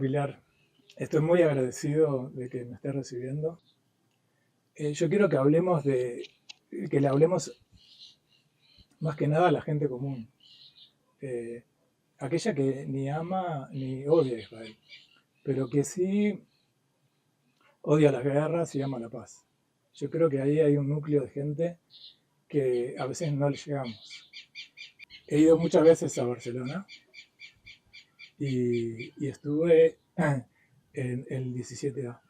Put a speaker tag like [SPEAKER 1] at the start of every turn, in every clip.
[SPEAKER 1] Pilar, estoy muy agradecido de que me estés recibiendo. Yo quiero que que le hablemos más que nada a la gente común, eh, aquella que ni ama ni odia a Israel, pero que sí odia las guerras y ama la paz. Yo creo que ahí hay un núcleo de gente que a veces no le llegamos. He ido muchas veces a Barcelona y estuve en el 17A.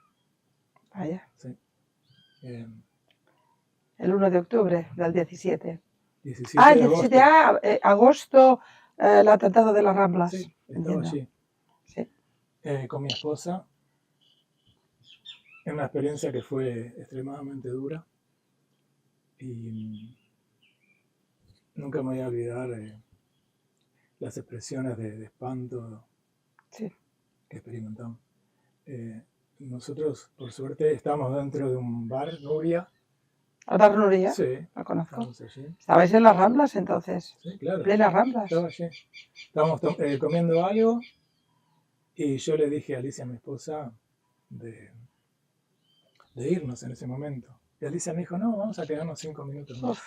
[SPEAKER 2] Vaya.
[SPEAKER 1] Sí.
[SPEAKER 2] El 1 de octubre del 17.
[SPEAKER 1] 17
[SPEAKER 2] el
[SPEAKER 1] de agosto.
[SPEAKER 2] 17A, agosto, el atentado de las Ramblas.
[SPEAKER 1] Sí, estaba
[SPEAKER 2] Entiendo.
[SPEAKER 1] allí.
[SPEAKER 2] Sí.
[SPEAKER 1] Con mi esposa, en una experiencia que fue extremadamente dura y nunca me voy a olvidar las expresiones de espanto
[SPEAKER 2] Sí.
[SPEAKER 1] que experimentamos. Nosotros, por suerte, estábamos dentro de un bar, Nuria.
[SPEAKER 2] ¿Al bar Nuria?
[SPEAKER 1] Sí,
[SPEAKER 2] la conozco.
[SPEAKER 1] estábamos allí.
[SPEAKER 2] ¿Estabais en las Ramblas entonces?
[SPEAKER 1] Sí, claro.
[SPEAKER 2] ¿Plenas Ramblas?
[SPEAKER 1] Estaba allí. Estábamos comiendo algo y yo le dije a Alicia, mi esposa, de irnos en ese momento. Y Alicia me dijo, no, vamos a quedarnos 5 minutos más.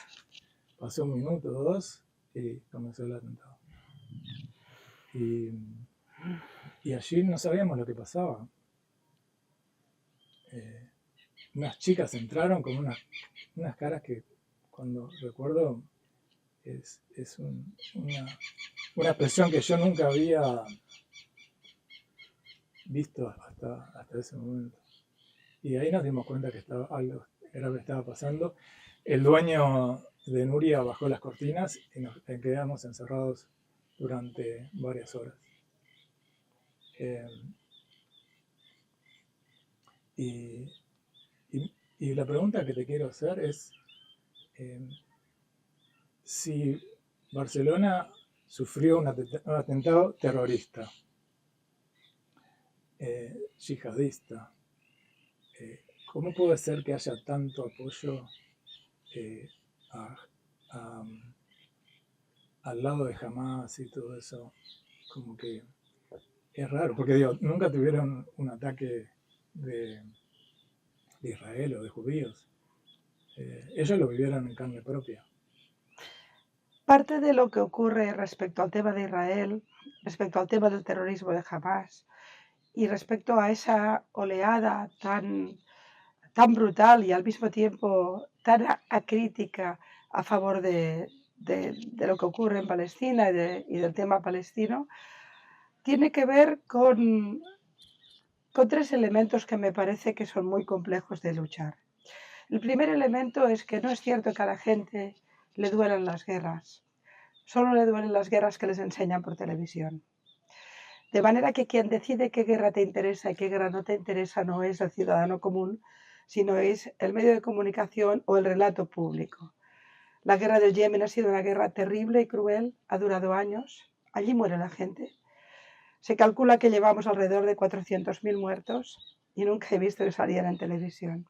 [SPEAKER 1] Pasó 1 minuto, 2 y comenzó el atentado. Y allí no sabíamos lo que pasaba. Unas chicas entraron con unas caras que cuando recuerdo es una expresión que yo nunca había visto hasta ese momento. Y ahí nos dimos cuenta que algo grave estaba pasando. El dueño de Nuria bajó las cortinas y nos quedamos encerrados durante varias horas. Y la pregunta que te quiero hacer es si Barcelona sufrió un atentado terrorista, yihadista, ¿cómo puede ser que haya tanto apoyo al lado de Hamas y todo eso? Como que es raro, porque digo, nunca tuvieron un ataque de Israel o de judíos. Ellos lo vivieron en carne propia.
[SPEAKER 2] Parte de lo que ocurre respecto al tema de Israel, respecto al tema del terrorismo de Hamas y respecto a esa oleada tan brutal y al mismo tiempo tan acrítica a favor de lo que ocurre en Palestina y del tema palestino, tiene que ver con 3 elementos que me parece que son muy complejos de luchar. El primer elemento es que no es cierto que a la gente le duelan las guerras. Solo le duelen las guerras que les enseñan por televisión. De manera que quien decide qué guerra te interesa y qué guerra no te interesa no es el ciudadano común, sino es el medio de comunicación o el relato público. La guerra del Yemen ha sido una guerra terrible y cruel, ha durado años, allí muere la gente. Se calcula que llevamos alrededor de 400.000 muertos y nunca he visto que salieran en televisión.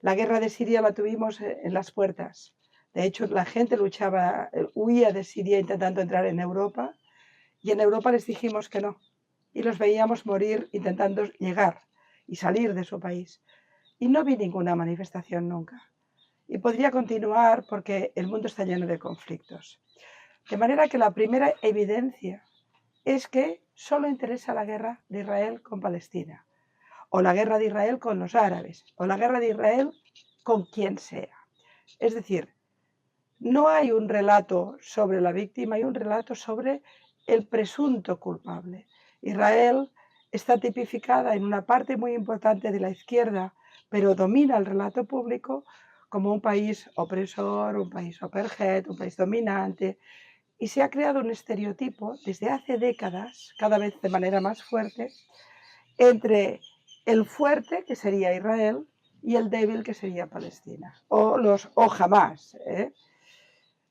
[SPEAKER 2] La guerra de Siria la tuvimos en las puertas. De hecho, la gente huía de Siria intentando entrar en Europa y en Europa les dijimos que no. Y los veíamos morir intentando llegar y salir de su país. Y no vi ninguna manifestación nunca. Y podría continuar porque el mundo está lleno de conflictos. De manera que la primera evidencia es que solo interesa la guerra de Israel con Palestina, o la guerra de Israel con los árabes, o la guerra de Israel con quien sea. Es decir, no hay un relato sobre la víctima, hay un relato sobre el presunto culpable. Israel está tipificada en una parte muy importante de la izquierda, pero domina el relato público como un país opresor, un país apartheid, un país dominante, y se ha creado un estereotipo desde hace décadas, cada vez de manera más fuerte, entre el fuerte, que sería Israel, y el débil, que sería Palestina, o Hamas.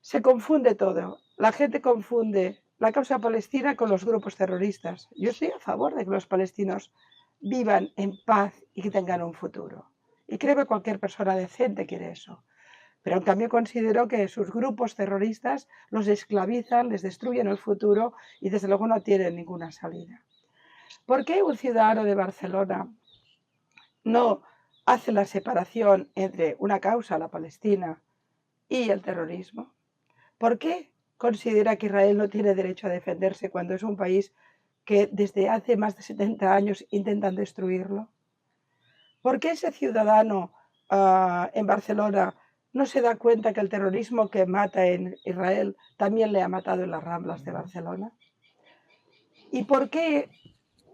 [SPEAKER 2] Se confunde todo. La gente confunde la causa palestina con los grupos terroristas. Yo estoy a favor de que los palestinos vivan en paz y que tengan un futuro. Y creo que cualquier persona decente quiere eso. Pero en cambio considero que sus grupos terroristas los esclavizan, les destruyen el futuro y desde luego no tienen ninguna salida. ¿Por qué un ciudadano de Barcelona no hace la separación entre una causa, la Palestina, y el terrorismo? ¿Por qué considera que Israel no tiene derecho a defenderse cuando es un país que desde hace más de 70 años intentan destruirlo? ¿Por qué ese ciudadano en Barcelona no se da cuenta que el terrorismo que mata en Israel también le ha matado en las Ramblas de Barcelona? ¿Y por qué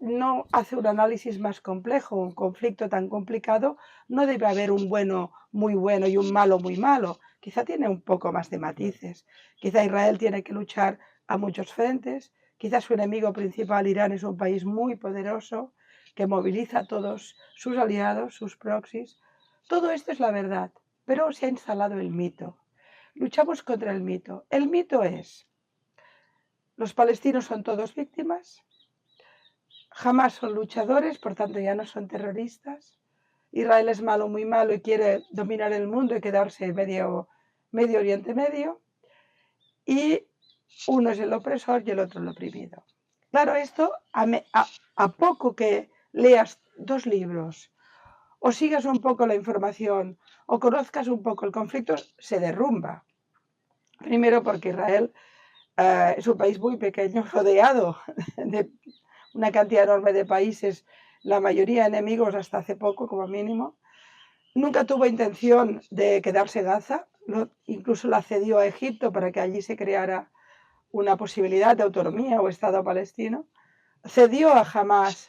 [SPEAKER 2] no hace un análisis más complejo? Un conflicto tan complicado no debe haber un bueno muy bueno y un malo muy malo. Quizá tiene un poco más de matices. Quizá Israel tiene que luchar a muchos frentes. Quizá su enemigo principal, Irán, es un país muy poderoso que moviliza a todos sus aliados, sus proxies. Todo esto es la verdad, pero se ha instalado el mito. Luchamos contra el mito. El mito es: los palestinos son todos víctimas, jamás son luchadores, por tanto ya no son terroristas. Israel es malo, muy malo y quiere dominar el mundo y quedarse medio Oriente Medio. Y uno es el opresor y el otro el oprimido. Claro, esto a poco que leas 2 libros o sigas un poco la información o conozcas un poco el conflicto, se derrumba. Primero porque Israel es un país muy pequeño, rodeado de una cantidad enorme de países, la mayoría enemigos hasta hace poco como mínimo. Nunca tuvo intención de quedarse Gaza, incluso la cedió a Egipto para que allí se creara una posibilidad de autonomía o Estado palestino. Cedió a Hamás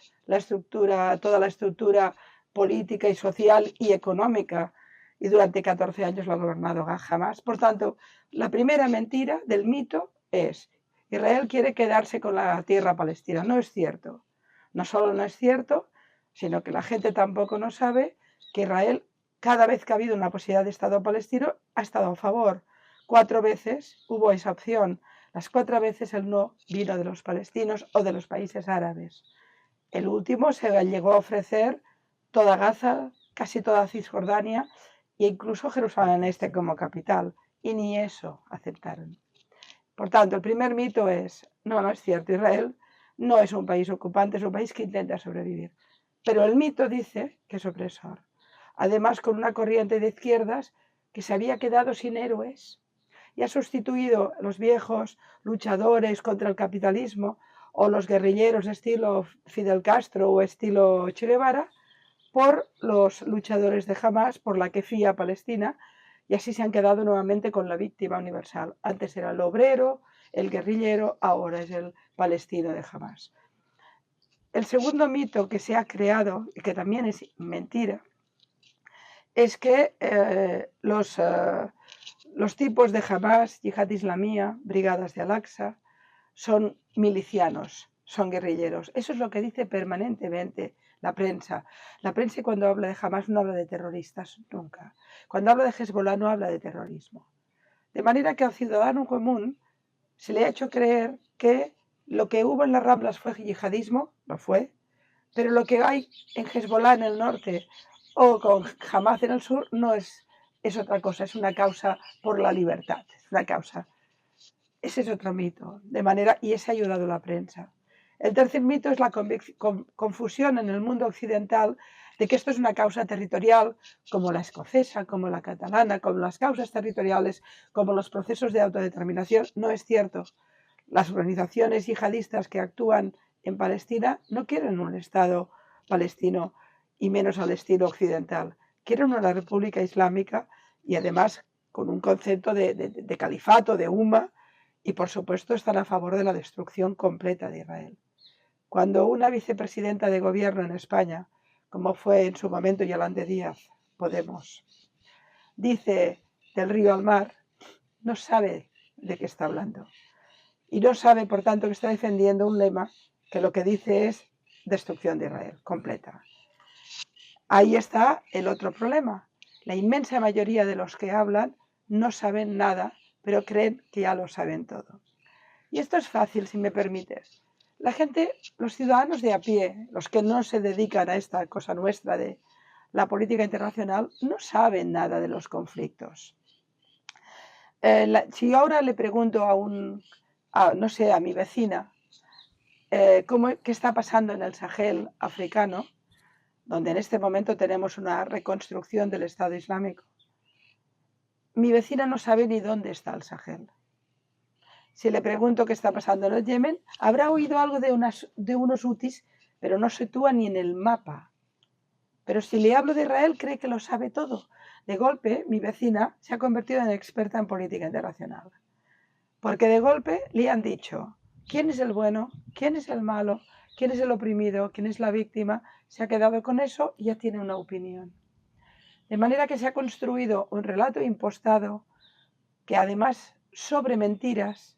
[SPEAKER 2] toda la estructura política y social y económica, y durante 14 años lo ha gobernado Hamás. Por tanto, la primera mentira del mito es: Israel quiere quedarse con la tierra palestina. No es cierto. No solo no es cierto, sino que la gente tampoco no sabe que Israel, cada vez que ha habido una posibilidad de Estado palestino, ha estado a favor. 4 veces hubo esa opción. Las 4 veces el no vino de los palestinos o de los países árabes. El último se llegó a ofrecer toda Gaza, casi toda Cisjordania e incluso Jerusalén Este como capital. Y ni eso aceptaron. Por tanto, el primer mito es: no es cierto, Israel no es un país ocupante, es un país que intenta sobrevivir. Pero el mito dice que es opresor. Además, con una corriente de izquierdas que se había quedado sin héroes y ha sustituido los viejos luchadores contra el capitalismo o los guerrilleros estilo Fidel Castro o estilo Che Guevara por los luchadores de Hamás, por la kefía palestina, y así se han quedado nuevamente con la víctima universal. Antes era el obrero, el guerrillero, ahora es el palestino de Hamás. El segundo mito que se ha creado, y que también es mentira, es que los tipos de Hamás, Yihad Islamía, Brigadas de Al-Aqsa, son milicianos, son guerrilleros. Eso es lo que dice permanentemente la prensa. La prensa, cuando habla de Hamás, no habla de terroristas nunca. Cuando habla de Hezbollah no habla de terrorismo. De manera que al ciudadano común se le ha hecho creer que lo que hubo en las Ramblas fue yihadismo, lo fue, pero lo que hay en Hezbollah en el norte o con Hamás en el sur no es otra cosa, es una causa por la libertad, es una causa. Ese es otro mito, de manera, y ese ha ayudado a la prensa. El tercer mito es la confusión en el mundo occidental de que esto es una causa territorial, como la escocesa, como la catalana, como las causas territoriales, como los procesos de autodeterminación. No es cierto. Las organizaciones yihadistas que actúan en Palestina no quieren un Estado palestino y menos al estilo occidental. Quieren una república islámica y además con un concepto de califato, de umma, y por supuesto están a favor de la destrucción completa de Israel. Cuando una vicepresidenta de gobierno en España, como fue en su momento Yolanda Díaz, Podemos, dice del río al mar, no sabe de qué está hablando. Y no sabe, por tanto, que está defendiendo un lema que lo que dice es destrucción de Israel, completa. Ahí está el otro problema. La inmensa mayoría de los que hablan no saben nada, pero creen que ya lo saben todo. Y esto es fácil, si me permites. La gente, los ciudadanos de a pie, los que no se dedican a esta cosa nuestra de la política internacional, no saben nada de los conflictos. Si ahora le pregunto a mi vecina, qué está pasando en el Sahel africano, donde en este momento tenemos una reconstrucción del Estado Islámico. Mi vecina no sabe ni dónde está el Sahel. Si le pregunto qué está pasando en el Yemen, habrá oído algo de unos hutis, pero no se sitúa ni en el mapa. Pero si le hablo de Israel, cree que lo sabe todo. De golpe, mi vecina se ha convertido en experta en política internacional. Porque de golpe le han dicho quién es el bueno, quién es el malo, quién es el oprimido, quién es la víctima. Se ha quedado con eso y ya tiene una opinión. De manera que se ha construido un relato impostado que además sobre mentiras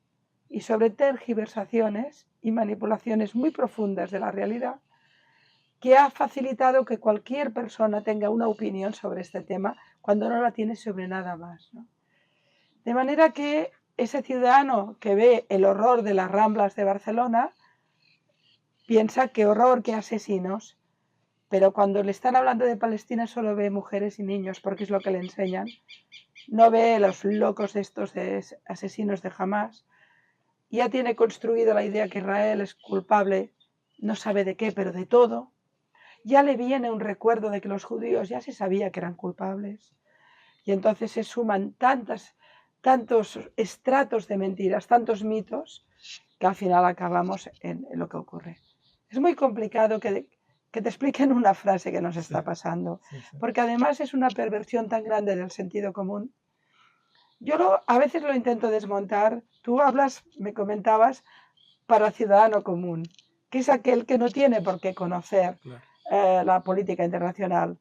[SPEAKER 2] y sobre tergiversaciones y manipulaciones muy profundas de la realidad, que ha facilitado que cualquier persona tenga una opinión sobre este tema cuando no la tiene sobre nada más, ¿no? De manera que ese ciudadano que ve el horror de las Ramblas de Barcelona piensa qué horror, qué asesinos, pero cuando le están hablando de Palestina solo ve mujeres y niños porque es lo que le enseñan. No ve los locos estos de asesinos de Hamás. Ya tiene construido la idea que Israel es culpable, no sabe de qué, pero de todo. Ya le viene un recuerdo de que los judíos ya se sabía que eran culpables. Y entonces se suman tantos estratos de mentiras, tantos mitos, que al final acabamos en lo que ocurre. Es muy complicado que te expliquen una frase que nos está pasando, porque además es una perversión tan grande del sentido común. Yo a veces lo intento desmontar. Tú hablas, me comentabas, para ciudadano común, que es aquel que no tiene por qué conocer la política internacional.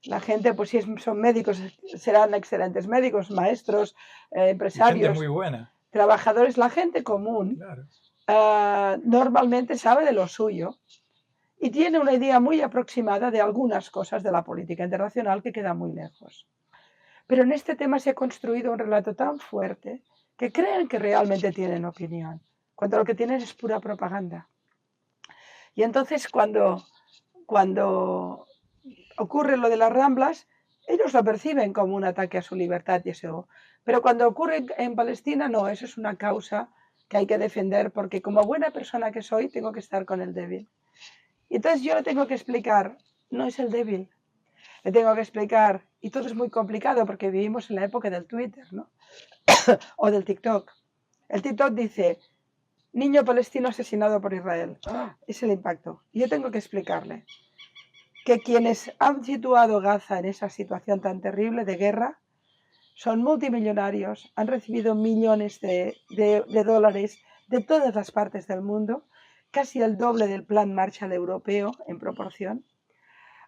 [SPEAKER 2] La gente, pues si son médicos, serán excelentes médicos, maestros, empresarios,
[SPEAKER 1] gente muy buena,
[SPEAKER 2] trabajadores. La gente común normalmente sabe de lo suyo y tiene una idea muy aproximada de algunas cosas de la política internacional que queda muy lejos. Pero en este tema se ha construido un relato tan fuerte que creen que realmente tienen opinión, cuando lo que tienen es pura propaganda. Y entonces cuando ocurre lo de las Ramblas, ellos lo perciben como un ataque a su libertad y eso. Pero cuando ocurre en Palestina, no, eso es una causa que hay que defender porque como buena persona que soy, tengo que estar con el débil. Y entonces yo le tengo que explicar, no es el débil. Le tengo que explicar, y todo es muy complicado porque vivimos en la época del Twitter, ¿no? O del TikTok. El TikTok dice, niño palestino asesinado por Israel. Es el impacto. Y yo tengo que explicarle que quienes han situado Gaza en esa situación tan terrible de guerra son multimillonarios, han recibido millones de dólares de todas las partes del mundo, casi el doble del plan Marshall europeo en proporción.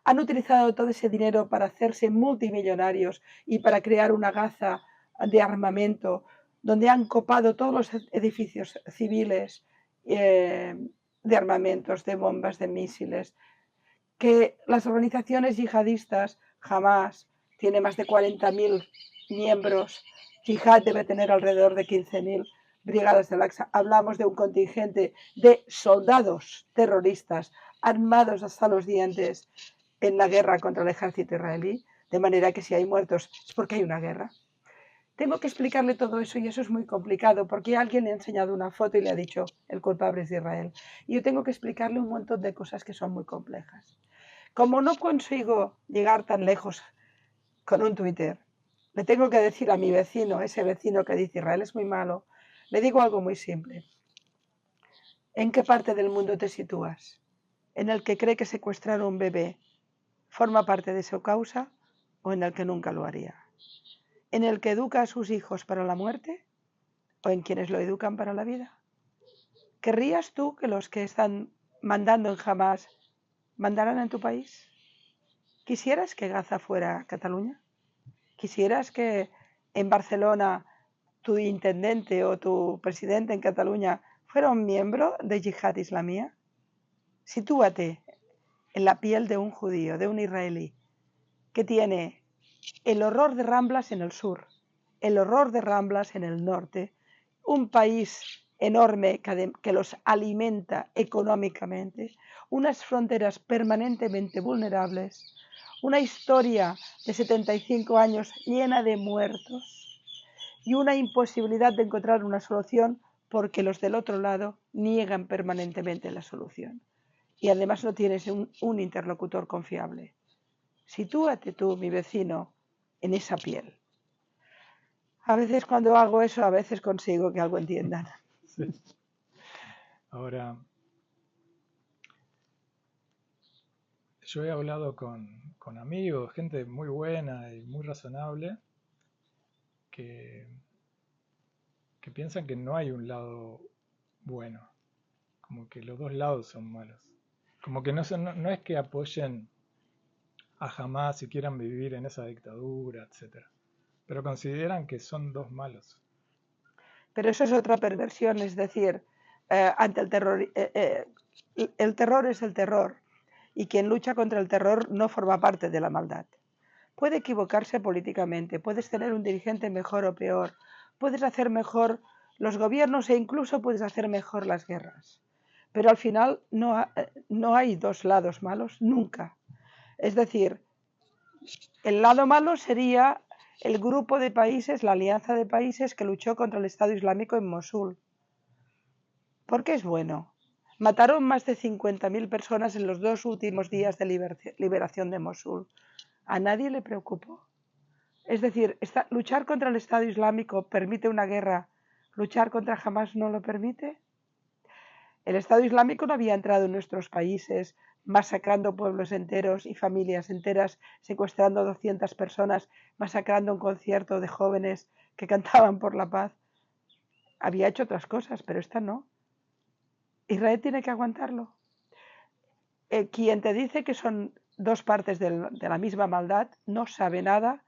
[SPEAKER 2] Han utilizado todo ese dinero para hacerse multimillonarios y para crear una Gaza de armamento donde han copado todos los edificios civiles de armamentos, de bombas, de misiles, que las organizaciones yihadistas, Hamas, tiene más de 40.000 miembros, Jihad debe tener alrededor de 15.000 brigadas del Aqsa. Hablamos de un contingente de soldados terroristas armados hasta los dientes en la guerra contra el ejército israelí, de manera que si hay muertos es porque hay una guerra. Tengo que explicarle todo eso y eso es muy complicado porque alguien le ha enseñado una foto y le ha dicho el culpable es de Israel. Y yo tengo que explicarle un montón de cosas que son muy complejas. Como no consigo llegar tan lejos con un Twitter, le tengo que decir a mi vecino, ese vecino que dice Israel es muy malo, le digo algo muy simple. ¿En qué parte del mundo te sitúas? ¿En el que cree que secuestrar a un bebé forma parte de su causa o en el que nunca lo haría? ¿En el que educa a sus hijos para la muerte o en quienes lo educan para la vida? ¿Querrías tú que los que están mandando en Hamas mandaran en tu país? ¿Quisieras que Gaza fuera Cataluña? ¿Quisieras que en Barcelona tu intendente o tu presidente en Cataluña fuera un miembro de Yihad Islamía? Sitúate en la piel de un judío, de un israelí, que tiene el horror de Ramblas en el sur, el horror de Ramblas en el norte, un país enorme que los alimenta económicamente, unas fronteras permanentemente vulnerables, una historia de 75 años llena de muertos y una imposibilidad de encontrar una solución porque los del otro lado niegan permanentemente la solución. Y además no tienes un interlocutor confiable. Sitúate tú, mi vecino, en esa piel. A veces cuando hago eso, a veces consigo que algo entiendan.
[SPEAKER 1] Sí. Ahora, yo he hablado con amigos, gente muy buena y muy razonable, que, que piensan que no hay un lado bueno, como que los dos lados son malos. Como que no es que apoyen a Hamas y quieran vivir en esa dictadura, etcétera, pero consideran que son dos malos.
[SPEAKER 2] Pero eso es otra perversión, es decir, ante el terror es el terror, y quien lucha contra el terror no forma parte de la maldad. Puede equivocarse políticamente, puedes tener un dirigente mejor o peor, puedes hacer mejor los gobiernos e incluso puedes hacer mejor las guerras. Pero al final no hay dos lados malos, nunca. Es decir, el lado malo sería el grupo de países, la alianza de países que luchó contra el Estado Islámico en Mosul. ¿Por qué es bueno? Mataron más de 50.000 personas en los 2 últimos días de liberación de Mosul. A nadie le preocupó. Es decir, luchar contra el Estado Islámico permite una guerra, luchar contra Hamas no lo permite. El Estado Islámico no había entrado en nuestros países masacrando pueblos enteros y familias enteras, secuestrando 200 personas, masacrando un concierto de jóvenes que cantaban por la paz. Había hecho otras cosas, pero esta no. Israel tiene que aguantarlo. Quien te dice que son dos partes de la misma maldad no sabe nada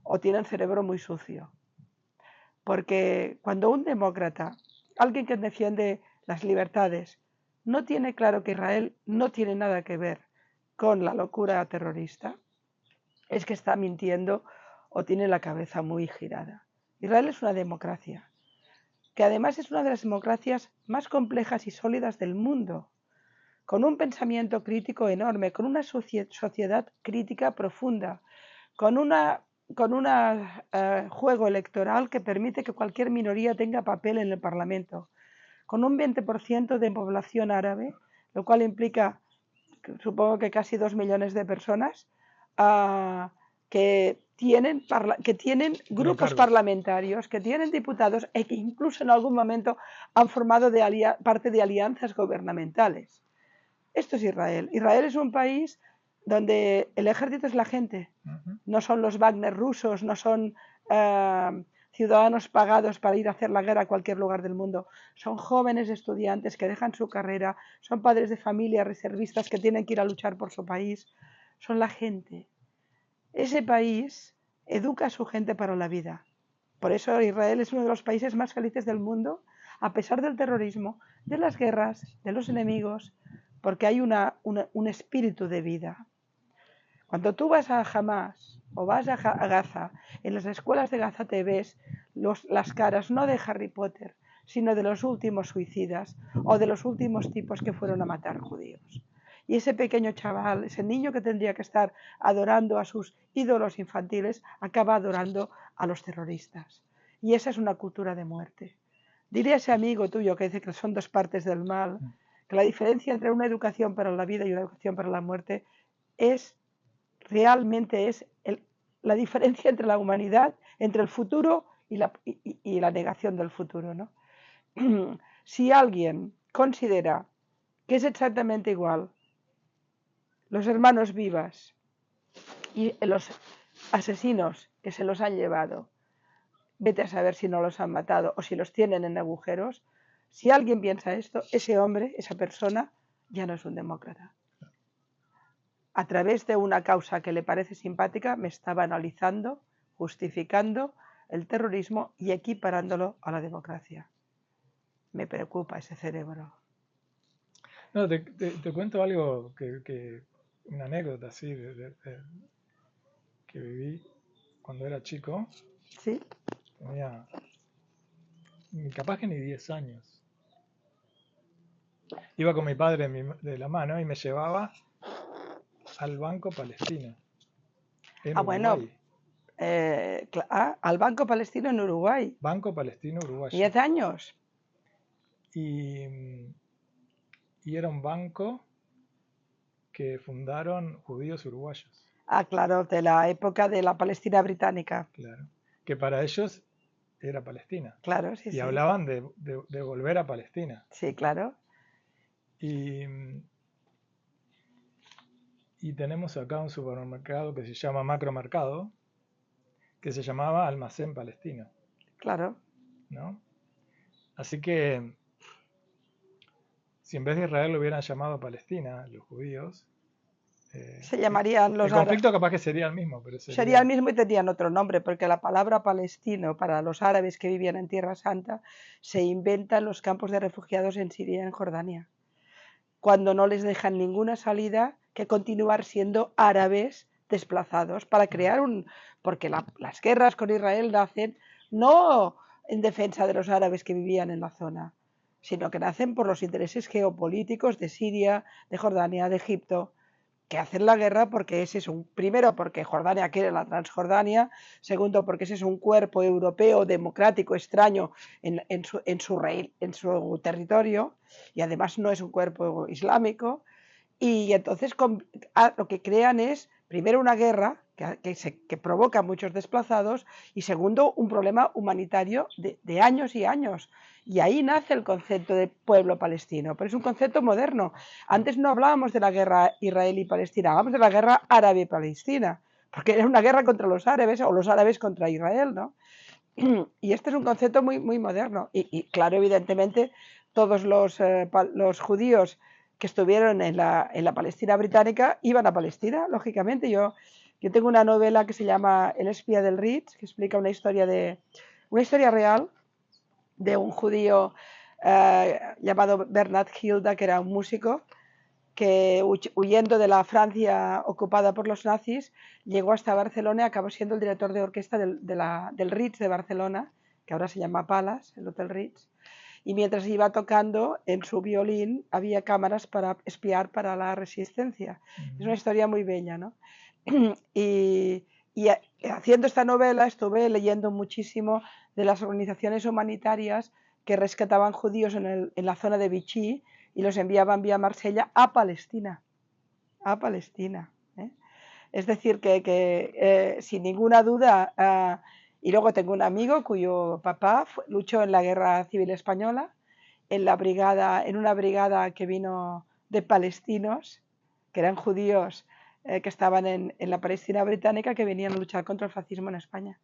[SPEAKER 2] o tiene el cerebro muy sucio. Porque cuando un demócrata, alguien que defiende las libertades, no tiene claro que Israel no tiene nada que ver con la locura terrorista, es que está mintiendo o tiene la cabeza muy girada. Israel es una democracia, que además es una de las democracias más complejas y sólidas del mundo, con un pensamiento crítico enorme, con una sociedad crítica profunda, con un juego electoral que permite que cualquier minoría tenga papel en el Parlamento, con un 20% de población árabe, lo cual implica, supongo que casi 2 millones de personas, que tienen grupos parlamentarios, que tienen diputados y que incluso en algún momento han formado parte de alianzas gubernamentales. Esto es Israel. Israel es un país donde el ejército es la gente. No son los Wagner rusos, no son ciudadanos pagados para ir a hacer la guerra a cualquier lugar del mundo. Son jóvenes estudiantes que dejan su carrera, son padres de familia, reservistas que tienen que ir a luchar por su país. Son la gente. Ese país educa a su gente para la vida. Por eso Israel es uno de los países más felices del mundo, a pesar del terrorismo, de las guerras, de los enemigos, porque hay un espíritu de vida. Cuando tú vas a Hamas o vas a Gaza, en las escuelas de Gaza te ves las caras no de Harry Potter, sino de los últimos suicidas o de los últimos tipos que fueron a matar judíos. Y ese pequeño chaval, ese niño que tendría que estar adorando a sus ídolos infantiles, acaba adorando a los terroristas. Y esa es una cultura de muerte. Diré a ese amigo tuyo que dice que son dos partes del mal, que la diferencia entre una educación para la vida y una educación para la muerte realmente es la diferencia entre la humanidad, entre el futuro y la negación del futuro, ¿no? Si alguien considera que es exactamente igual los hermanos Vivas y los asesinos que se los han llevado, vete a saber si no los han matado o si los tienen en agujeros. Si alguien piensa esto, ese hombre, esa persona, ya no es un demócrata. A través de una causa que le parece simpática, me está banalizando, justificando el terrorismo y equiparándolo a la democracia. Me preocupa ese cerebro.
[SPEAKER 1] No, te cuento algo, una anécdota así que viví cuando era chico.
[SPEAKER 2] ¿Sí?
[SPEAKER 1] Tenía capaz que ni 10 años. Iba con mi padre de la mano y me llevaba al Banco Palestino en Uruguay.
[SPEAKER 2] Al Banco Palestino en Uruguay.
[SPEAKER 1] Banco Palestino Uruguayo.
[SPEAKER 2] 10 años.
[SPEAKER 1] y era un banco que fundaron judíos uruguayos.
[SPEAKER 2] Ah, claro, de la época de la Palestina británica.
[SPEAKER 1] Claro. Que para ellos era Palestina.
[SPEAKER 2] Claro, sí,
[SPEAKER 1] Y
[SPEAKER 2] sí.
[SPEAKER 1] hablaban de volver a Palestina.
[SPEAKER 2] Sí, claro.
[SPEAKER 1] Y tenemos acá un supermercado que se llama Macromercado, que se llamaba Almacén Palestino,
[SPEAKER 2] Claro.
[SPEAKER 1] ¿no? Así que si en vez de Israel lo hubieran llamado Palestina, los judíos,
[SPEAKER 2] Se llamarían los
[SPEAKER 1] el conflicto capaz que sería el mismo, pero
[SPEAKER 2] sería el mismo y tendrían otro nombre, porque la palabra palestino para los árabes que vivían en Tierra Santa se inventa en los campos de refugiados en Siria y en Jordania, cuando no les dejan ninguna salida que continuar siendo árabes desplazados para crear un... porque las guerras con Israel nacen no en defensa de los árabes que vivían en la zona, sino que nacen por los intereses geopolíticos de Siria, de Jordania, de Egipto, que hacen la guerra porque ese es un, primero porque Jordania quiere la Transjordania, segundo porque ese es un cuerpo europeo democrático extraño en su territorio y además no es un cuerpo islámico y entonces lo que crean es primero una guerra que provoca muchos desplazados y segundo un problema humanitario de años y años. Y ahí nace el concepto de pueblo palestino, pero es un concepto moderno. Antes no hablábamos de la guerra israelí-palestina, hablábamos de la guerra árabe-palestina, porque era una guerra contra los árabes o los árabes contra Israel, ¿no? Y este es un concepto muy, muy moderno. Y claro, evidentemente, todos los judíos que estuvieron en la Palestina británica iban a Palestina, lógicamente. Yo tengo una novela que se llama El espía del Ritz, que explica una historia real de un judío llamado Bernard Hilda, que era un músico, que huyendo de la Francia ocupada por los nazis, llegó hasta Barcelona y acabó siendo el director de orquesta del Ritz de Barcelona, que ahora se llama Palace, el Hotel Ritz. Y mientras iba tocando en su violín había cámaras para espiar para la resistencia. Es una historia muy bella, ¿no? y haciendo esta novela estuve leyendo muchísimo de las organizaciones humanitarias que rescataban judíos en la zona de Vichy y los enviaban vía Marsella a Palestina. A Palestina. Es decir, que sin ninguna duda, y luego tengo un amigo cuyo papá luchó en la Guerra Civil Española, en una brigada que vino de palestinos, que eran judíos que estaban en la Palestina británica, que venían a luchar contra el fascismo en España.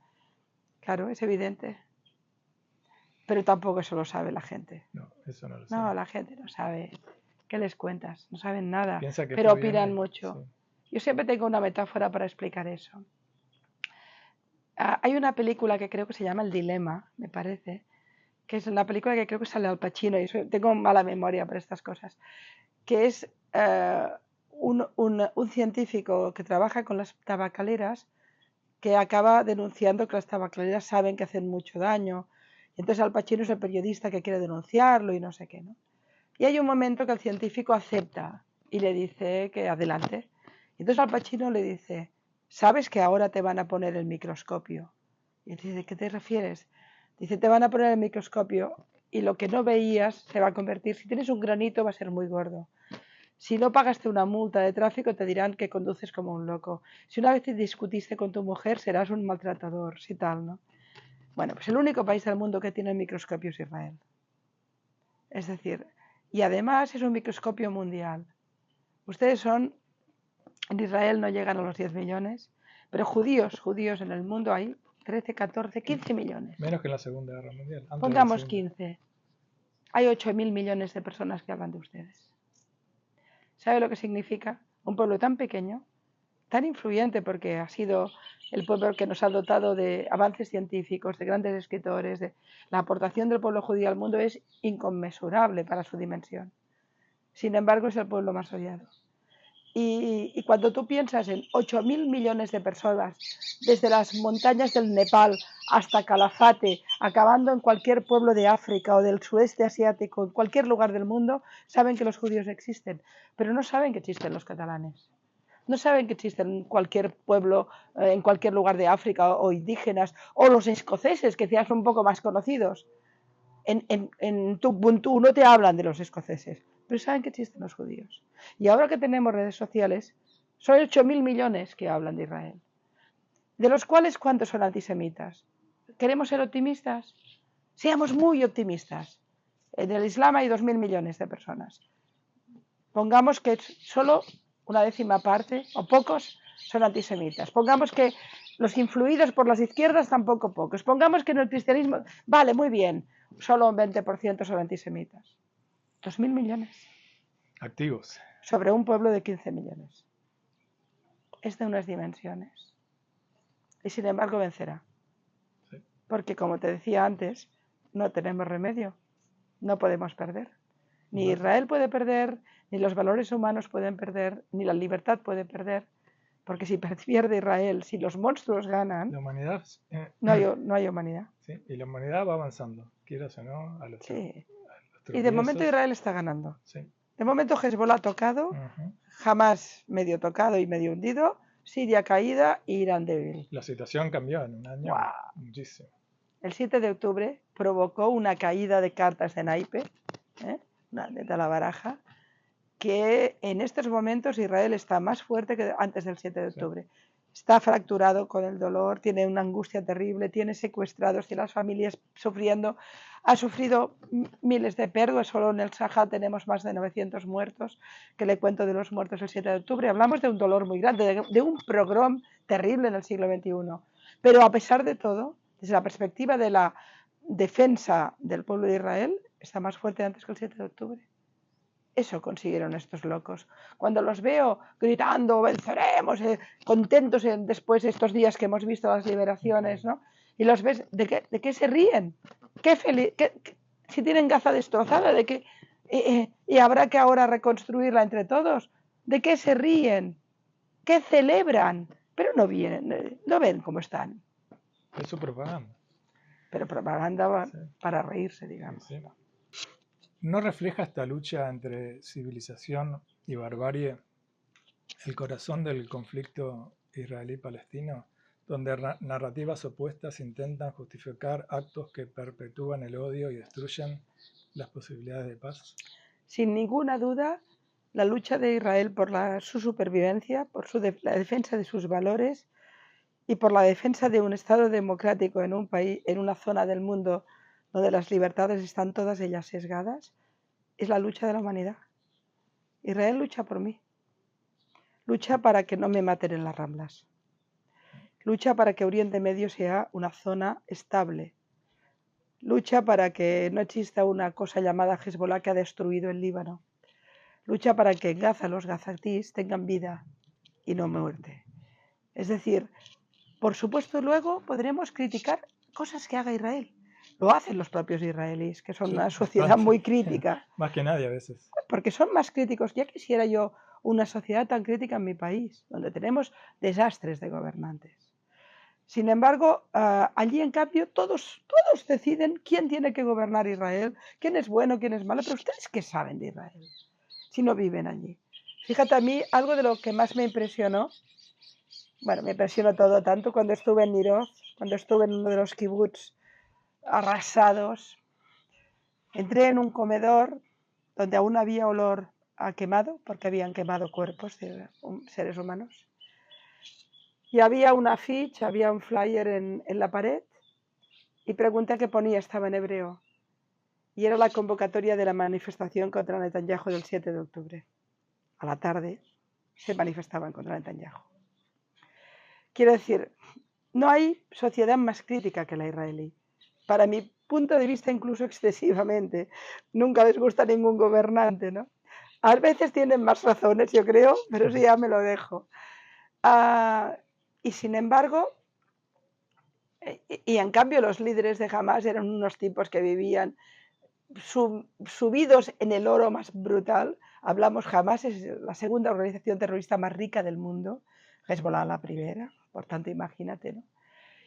[SPEAKER 2] Claro, es evidente. Pero tampoco eso lo sabe la gente.
[SPEAKER 1] No, eso no lo sabe.
[SPEAKER 2] No, la gente no sabe. ¿Qué les cuentas? No saben nada,
[SPEAKER 1] Piensa que
[SPEAKER 2] pero opinan mucho.
[SPEAKER 1] Sí.
[SPEAKER 2] Yo siempre tengo una metáfora para explicar eso. Hay una película que creo que se llama El Dilema, me parece, que es una película que creo que sale Al Pacino, y tengo mala memoria para estas cosas, que es un científico que trabaja con las tabacaleras que acaba denunciando que las tabacaleras saben que hacen mucho daño. Y entonces Al Pacino es el periodista que quiere denunciarlo y no sé qué, ¿no? Y hay un momento que el científico acepta y le dice que adelante. Y entonces Al Pacino le dice, ¿sabes que ahora te van a poner el microscopio? Y él dice, ¿qué te refieres? Dice, te van a poner el microscopio y lo que no veías se va a convertir, si tienes un granito va a ser muy gordo. Si no pagaste una multa de tráfico te dirán que conduces como un loco. Si una vez te discutiste con tu mujer serás un maltratador, si tal, ¿no? Bueno, pues el único país del mundo que tiene el microscopio es Israel. Es decir, y además es un microscopio mundial. Ustedes en Israel no llegan a los 10 millones, pero judíos en el mundo hay 13, 14, 15 millones.
[SPEAKER 1] Menos que en la Segunda Guerra Mundial.
[SPEAKER 2] Pongamos 15. Hay 8.000 millones de personas que hablan de ustedes. ¿Sabe lo que significa? Un pueblo tan pequeño, tan influyente, porque ha sido el pueblo que nos ha dotado de avances científicos, de grandes escritores. La aportación del pueblo judío al mundo es inconmensurable para su dimensión. Sin embargo, es el pueblo más odiado. Y cuando tú piensas en 8.000 millones de personas, desde las montañas del Nepal hasta Calafate, acabando en cualquier pueblo de África o del sudeste asiático, en cualquier lugar del mundo, saben que los judíos existen, pero no saben que existen los catalanes. No saben que existen en cualquier pueblo, en cualquier lugar de África o indígenas, o los escoceses, que quizás son un poco más conocidos. en Ubuntu no te hablan de los escoceses, pero saben que existen los judíos. Y ahora que tenemos redes sociales, son 8.000 millones que hablan de Israel. De los cuales, ¿cuántos son antisemitas? ¿Queremos ser optimistas? Seamos muy optimistas. En el Islam hay 2.000 millones de personas. Pongamos que solo una décima parte, o pocos, son antisemitas. Pongamos que los influidos por las izquierdas tampoco pocos. Pongamos que en el cristianismo, vale, muy bien, solo un 20% son antisemitas. 2.000 millones.
[SPEAKER 1] Activos.
[SPEAKER 2] Sobre un pueblo de 15 millones. Es de unas dimensiones. Y sin embargo vencerá. Sí. Porque como te decía antes, no tenemos remedio. No podemos perder. Ni Israel puede perder, ni los valores humanos pueden perder, ni la libertad puede perder. Porque si pierde Israel, si los monstruos ganan,
[SPEAKER 1] la humanidad,
[SPEAKER 2] no hay humanidad.
[SPEAKER 1] Sí, y la humanidad va avanzando, quieras o no, a los,
[SPEAKER 2] sí.
[SPEAKER 1] A los
[SPEAKER 2] y de momento Israel está ganando.
[SPEAKER 1] Sí.
[SPEAKER 2] De momento Hezbollah tocado, Hamas medio tocado y medio hundido, Siria caída y Irán débil.
[SPEAKER 1] La situación cambió en un año muchísimo.
[SPEAKER 2] El 7 de octubre provocó una caída de cartas de naipe, de la baraja, que en estos momentos Israel está más fuerte que antes del 7 de octubre. Sí. Está fracturado con el dolor, tiene una angustia terrible, tiene secuestrados, tiene las familias sufriendo, ha sufrido miles de pérdidas, solo en el Sahel tenemos más de 900 muertos, que le cuento de los muertos el 7 de octubre. Hablamos de un dolor muy grande, de un pogrom terrible en el siglo XXI. Pero a pesar de todo, desde la perspectiva de la defensa del pueblo de Israel, está más fuerte antes que el 7 de octubre. Eso consiguieron estos locos. Cuando los veo gritando, venceremos, contentos después de estos días que hemos visto las liberaciones, ¿no? Y los ves, ¿de qué se ríen? Si tienen Gaza destrozada, ¿de qué? Y habrá que ahora reconstruirla entre todos. ¿De qué se ríen? ¿Qué celebran? Pero no ven cómo están.
[SPEAKER 1] Es su propaganda.
[SPEAKER 2] Pero propaganda para reírse, digamos.
[SPEAKER 1] Sí. ¿No refleja esta lucha entre civilización y barbarie el corazón del conflicto israelí-palestino, donde narrativas opuestas intentan justificar actos que perpetúan el odio y destruyen las posibilidades de paz?
[SPEAKER 2] Sin ninguna duda, la lucha de Israel por su supervivencia, por la defensa de sus valores y por la defensa de un Estado democrático en un país, en una zona del mundo donde las libertades están todas ellas sesgadas, es la lucha de la humanidad. Israel lucha por mí. Lucha para que no me maten en las Ramblas. Lucha para que Oriente Medio sea una zona estable. Lucha para que no exista una cosa llamada Hezbollah que ha destruido el Líbano. Lucha para que en Gaza los gazatíes tengan vida y no muerte. Es decir, por supuesto luego podremos criticar cosas que haga Israel. Lo hacen los propios israelíes, que son una sociedad muy crítica.
[SPEAKER 1] Más que nadie a veces.
[SPEAKER 2] Porque son más críticos. Ya quisiera yo una sociedad tan crítica en mi país, donde tenemos desastres de gobernantes. Sin embargo, allí en cambio todos deciden quién tiene que gobernar Israel, quién es bueno, quién es malo. Pero ustedes, ¿qué saben de Israel si no viven allí? Fíjate, a mí algo de lo que más me impresionó, bueno, me impresionó todo, tanto cuando estuve en Niroz, cuando estuve en uno de los kibbutz arrasados, entré en un comedor donde aún había olor a quemado, porque habían quemado cuerpos de seres humanos. Y había un afiche, había un flyer en la pared, y pregunté qué ponía, estaba en hebreo. Y era la convocatoria de la manifestación contra Netanyahu del 7 de octubre. A la tarde se manifestaban contra Netanyahu. Quiero decir, no hay sociedad más crítica que la israelí. Para mi punto de vista, incluso excesivamente. Nunca les gusta ningún gobernante, ¿no? A veces tienen más razones, yo creo, pero eso ya me lo dejo. Y sin embargo, y en cambio los líderes de Hamas eran unos tipos que vivían subidos en el oro más brutal. Hablamos, Hamas es la segunda organización terrorista más rica del mundo, Hezbollah la primera, por tanto imagínate, ¿no?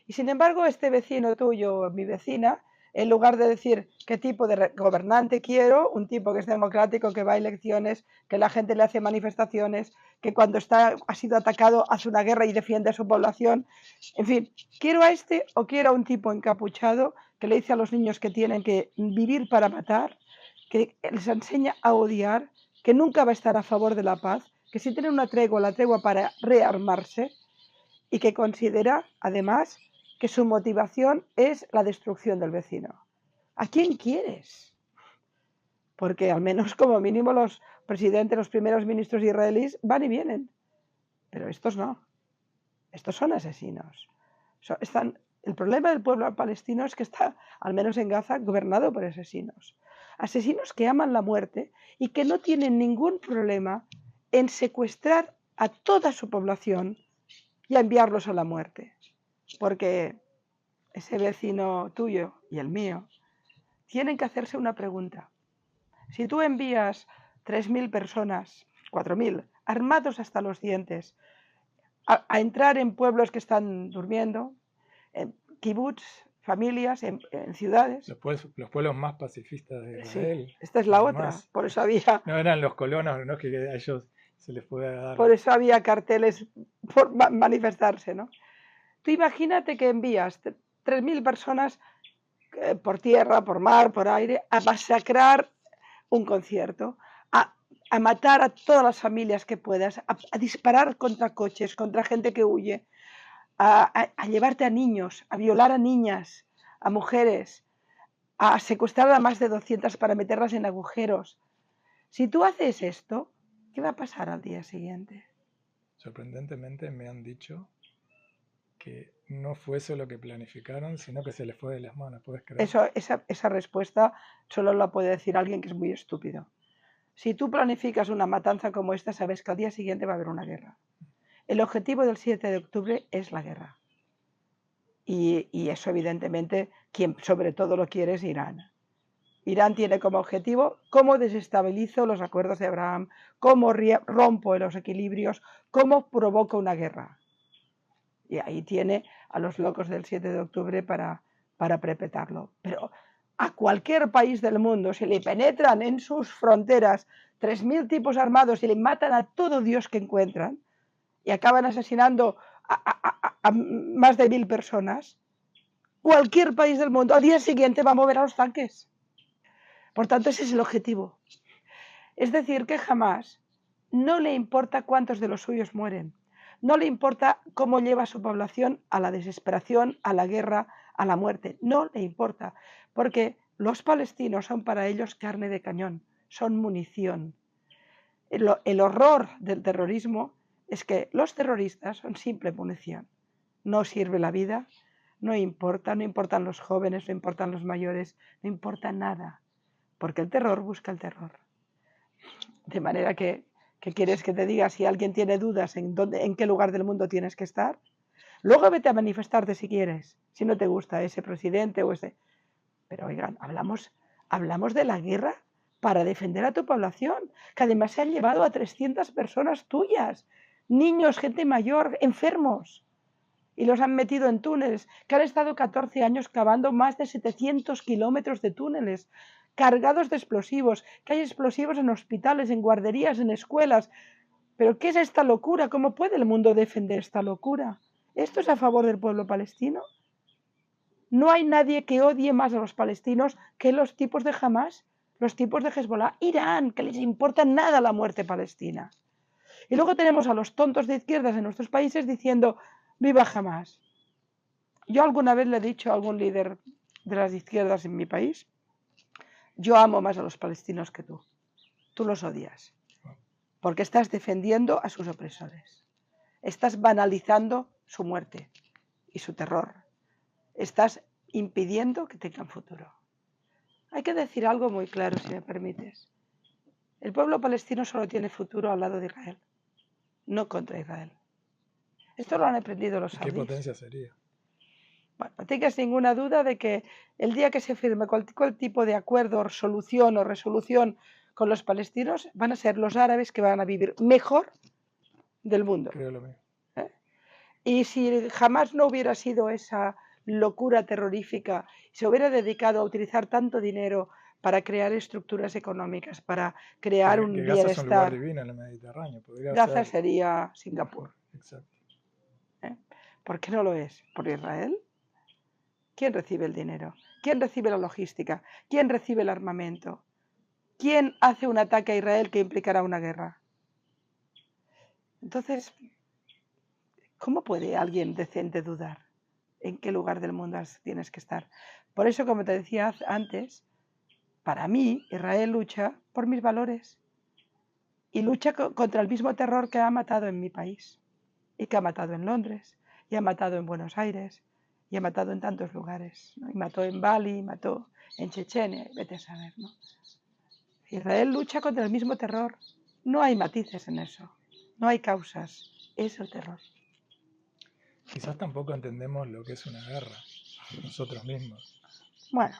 [SPEAKER 2] Y sin embargo este vecino tuyo, mi vecina, en lugar de decir qué tipo de gobernante quiero, un tipo que es democrático, que va a elecciones, que la gente le hace manifestaciones, que cuando ha sido atacado hace una guerra y defiende a su población. En fin, ¿quiero a este o quiero a un tipo encapuchado que le dice a los niños que tienen que vivir para matar, que les enseña a odiar, que nunca va a estar a favor de la paz, que si tienen una tregua, la tregua para rearmarse, y que considera, además, que su motivación es la destrucción del vecino? ¿A quién quieres? Porque al menos como mínimo los presidentes, los primeros ministros israelíes van y vienen, pero estos no, estos son asesinos. El problema del pueblo palestino es que está, al menos en Gaza, gobernado por asesinos. Asesinos que aman la muerte y que no tienen ningún problema en secuestrar a toda su población y a enviarlos a la muerte. Porque ese vecino tuyo y el mío tienen que hacerse una pregunta. Si tú envías 3.000 personas, 4.000, armados hasta los dientes, a entrar en pueblos que están durmiendo, en kibbutz, familias, en ciudades.
[SPEAKER 1] Los pueblos más pacifistas de Israel.
[SPEAKER 2] Sí, esta es la
[SPEAKER 1] además,
[SPEAKER 2] otra. Por eso había.
[SPEAKER 1] No eran los colonos, no, que a ellos se les pueda dar.
[SPEAKER 2] Por eso había carteles por manifestarse, ¿no? Tú imagínate que envías 3.000 personas por tierra, por mar, por aire, a masacrar un concierto, a matar a todas las familias que puedas, a disparar contra coches, contra gente que huye, a llevarte a niños, a violar a niñas, a mujeres, a secuestrar a más de 200 para meterlas en agujeros. Si tú haces esto, ¿qué va a pasar al día siguiente?
[SPEAKER 1] Sorprendentemente me han dicho que no fue eso lo que planificaron, sino que se les fue de las manos, ¿puedes creer?
[SPEAKER 2] Esa respuesta solo la puede decir alguien que es muy estúpido. Si tú planificas una matanza como esta, sabes que al día siguiente va a haber una guerra. El objetivo del 7 de octubre es la guerra. Y eso, evidentemente, quien sobre todo lo quiere es Irán. Irán tiene como objetivo cómo desestabilizo los acuerdos de Abraham, cómo rompo los equilibrios, cómo provoco una guerra. Y ahí tiene a los locos del 7 de octubre para perpetrarlo. Pero a cualquier país del mundo, si le penetran en sus fronteras 3.000 tipos armados y le matan a todo Dios que encuentran y acaban asesinando a más de 1.000 personas, cualquier país del mundo al día siguiente va a mover a los tanques. Por tanto, ese es el objetivo. Es decir, que jamás no le importa cuántos de los suyos mueren. No le importa cómo lleva a su población a la desesperación, a la guerra, a la muerte. No le importa, porque los palestinos son para ellos carne de cañón, son munición. El horror del terrorismo es que los terroristas son simple munición. No sirve la vida, no importan los jóvenes, no importan los mayores, no importa nada, porque el terror busca el terror. De manera que, ¿qué quieres que te diga? Si alguien tiene dudas en qué lugar del mundo tienes que estar, luego vete a manifestarte si quieres, si no te gusta ese presidente o ese. Pero oigan, hablamos de la guerra para defender a tu población, que además se han llevado a 300 personas tuyas, niños, gente mayor, enfermos, y los han metido en túneles, que han estado 14 años cavando más de 700 kilómetros de túneles, cargados de explosivos, que hay explosivos en hospitales, en guarderías, en escuelas. ¿Pero qué es esta locura? ¿Cómo puede el mundo defender esta locura? ¿Esto es a favor del pueblo palestino? No hay nadie que odie más a los palestinos que los tipos de Hamas, los tipos de Hezbollah, Irán, que les importa nada la muerte palestina. Y luego tenemos a los tontos de izquierdas en nuestros países diciendo ¡viva Hamas! Yo alguna vez le he dicho a algún líder de las izquierdas en mi país, yo amo más a los palestinos que tú. Tú los odias, porque estás defendiendo a sus opresores. Estás banalizando su muerte y su terror. Estás impidiendo que tengan futuro. Hay que decir algo muy claro, si me permites. El pueblo palestino solo tiene futuro al lado de Israel, no contra Israel. Esto lo han aprendido los saudíes.
[SPEAKER 1] ¿Qué potencia sería?
[SPEAKER 2] Bueno, no tengas ninguna duda de que el día que se firme cualquier tipo de acuerdo, solución o resolución con los palestinos, van a ser los árabes que van a vivir mejor del mundo.
[SPEAKER 1] Creo lo mismo.
[SPEAKER 2] Y si jamás no hubiera sido esa locura terrorífica, se hubiera dedicado a utilizar tanto dinero para crear estructuras económicas, para crear
[SPEAKER 1] Que
[SPEAKER 2] un
[SPEAKER 1] Gaza es un lugar
[SPEAKER 2] bienestar,
[SPEAKER 1] divino en el Mediterráneo, podría
[SPEAKER 2] Gaza
[SPEAKER 1] ser
[SPEAKER 2] sería Singapur.
[SPEAKER 1] exacto.
[SPEAKER 2] ¿Eh? ¿Por qué no lo es? ¿Por Israel? ¿Quién recibe el dinero? ¿Quién recibe la logística? ¿Quién recibe el armamento? ¿Quién hace un ataque a Israel que implicará una guerra? Entonces, ¿cómo puede alguien decente dudar en qué lugar del mundo tienes que estar? Por eso, como te decía antes, para mí Israel lucha por mis valores y lucha contra el mismo terror que ha matado en mi país y que ha matado en Londres y ha matado en Buenos Aires y ha matado en tantos lugares, ¿no? Y mató en Bali, mató en Chechenia, vete a saber, ¿no? Israel lucha contra el mismo terror. No hay matices en eso, no hay causas, es el terror.
[SPEAKER 1] Quizás tampoco entendemos lo que es una guerra, nosotros mismos.
[SPEAKER 2] Bueno,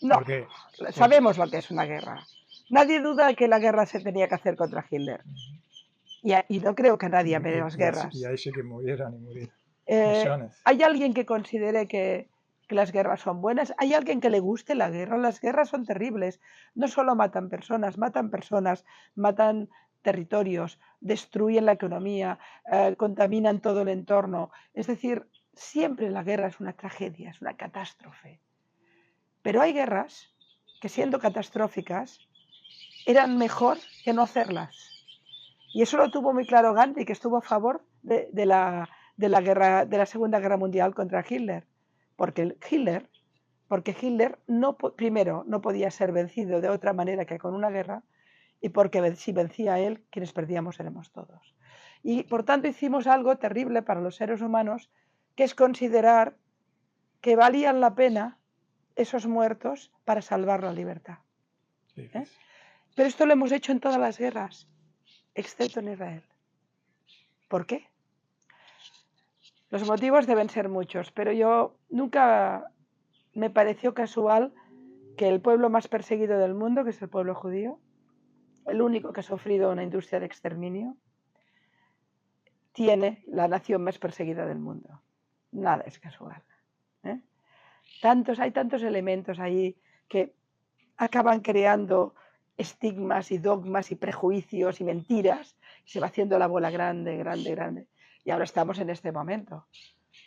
[SPEAKER 2] no,
[SPEAKER 1] Porque
[SPEAKER 2] sabemos lo que es una guerra. Nadie duda que la guerra se tenía que hacer contra Hitler. Y no creo que nadie ame las guerras.
[SPEAKER 1] y hay que murieran y murieran.
[SPEAKER 2] Eh,
[SPEAKER 1] Millones.
[SPEAKER 2] ¿Hay alguien que considere que las guerras son buenas? ¿Hay alguien que le guste la guerra? Las guerras son terribles. No solo matan personas, matan territorios, destruyen la economía, contaminan todo el entorno. Es decir, siempre la guerra es una tragedia, es una catástrofe. Pero hay guerras que, siendo catastróficas, eran mejor que no hacerlas. Y eso lo tuvo muy claro Gandhi, que estuvo a favor de la Segunda Guerra Mundial contra Hitler. Porque Hitler primero no podía ser vencido de otra manera que con una guerra, y porque si vencía a él, quienes perdíamos éramos todos. Y por tanto hicimos algo terrible para los seres humanos, que es considerar que valían la pena esos muertos para salvar la libertad. ¿Eh? Pero esto lo hemos hecho en todas las guerras, excepto en Israel. ¿Por qué? Los motivos deben ser muchos, pero yo nunca me pareció casual que el pueblo más perseguido del mundo, que es el pueblo judío, el único que ha sufrido una industria de exterminio, tiene la nación más perseguida del mundo. Nada es casual. ¿Eh? Hay tantos elementos ahí que acaban creando estigmas y dogmas y prejuicios y mentiras. Se va haciendo la bola grande, grande, grande. Y ahora estamos en este momento.